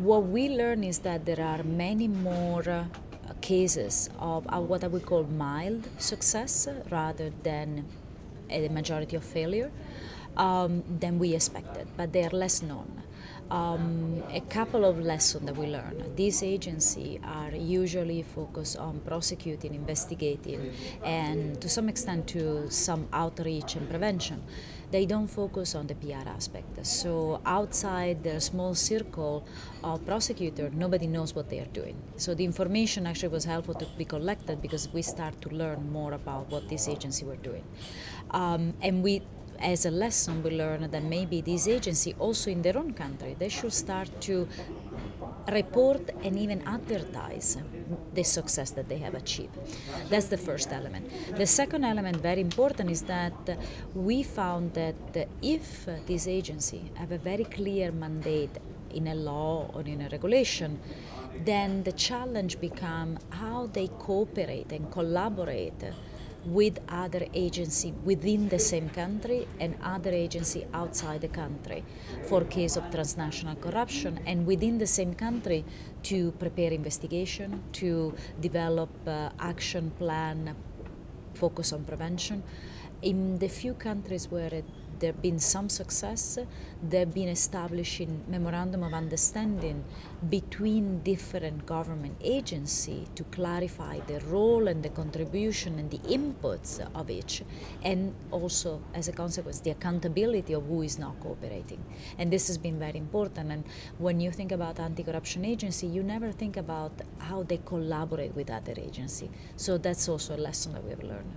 What we learn is that there are many more cases of what I would call mild success rather than a majority of failure than we expected, but they are less known. A couple of lessons that we learn. These agencies are usually focused on prosecuting, investigating, and to some extent to some outreach and prevention. They don't focus on the PR aspect. So outside their small circle of prosecutors, nobody knows what they are doing. So the information actually was helpful to be collected because we start to learn more about what these agencies were doing. And we, as a lesson, we learned that maybe these agencies, also in their own country, they should start to report and even advertise the success that they have achieved. That's the first element. The second element, very important, is that we found that if these agencies have a very clear mandate in a law or in a regulation, then the challenge becomes how they cooperate and collaborate with other agencies within the same country and other agencies outside the country for case of transnational corruption, and within the same country to prepare investigation, to develop action plan, focus on prevention. In the few countries where there have been some success, there have been establishing memorandum of understanding between different government agencies to clarify the role and the contribution and the inputs of each, and also as a consequence the accountability of who is not cooperating. And this has been very important. And when you think about anti-corruption agency, you never think about how they collaborate with other agencies. So that's also a lesson that we have learned.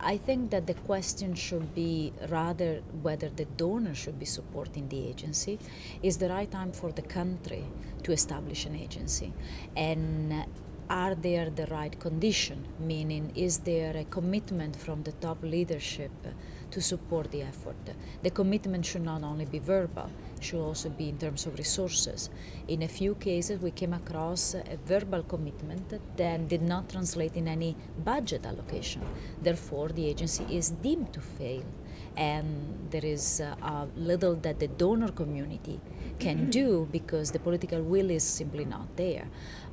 I think that the question should be rather whether the donor should be supporting the agency. Is the right time for the country to establish an agency? And are there the right conditions? Meaning, is there a commitment from the top leadership to support the effort? The commitment should not only be verbal, it should also be in terms of resources. In a few cases, we came across a verbal commitment that did not translate in any budget allocation. Therefore, the agency is deemed to fail, and there is little that the donor community can do because the political will is simply not there.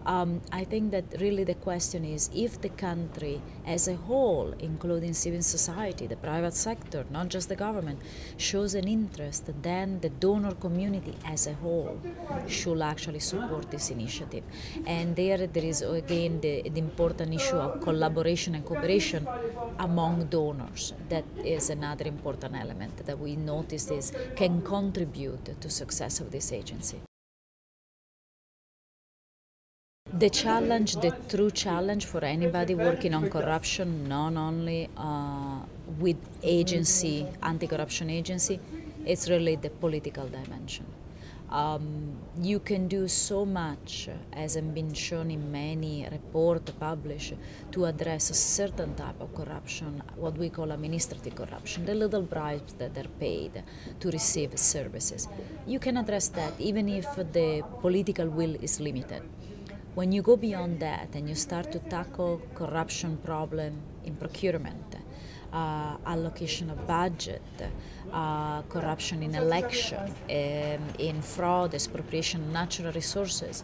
I think that really the question is, if the country as a whole, including civil society, the private sector, not just the government, shows an interest, then the donor community as a whole should actually support this initiative. And there is again the important issue of collaboration and cooperation among donors. That is another important element that we noticed is can contribute to success of this agency. The challenge, the true challenge for anybody working on corruption, not only with agency, anti-corruption agency, it's really the political dimension. You can do so much, as has been shown in many reports published, to address a certain type of corruption, what we call administrative corruption, the little bribes that are paid to receive services. You can address that even if the political will is limited. When you go beyond that and you start to tackle corruption problem in procurement, allocation of budget, corruption in election, in fraud, expropriation of natural resources,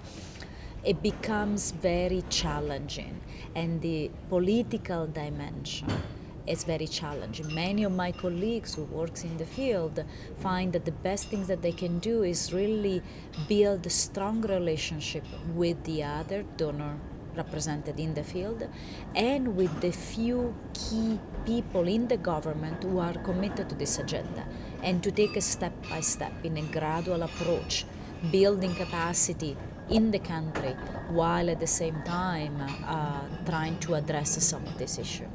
it becomes very challenging. And the political dimension is very challenging. Many of my colleagues who work in the field find that the best things that they can do is really build a strong relationship with the other donor represented in the field and with the few key people in the government who are committed to this agenda, and to take a step by step in a gradual approach, building capacity in the country while at the same time trying to address some of this issue.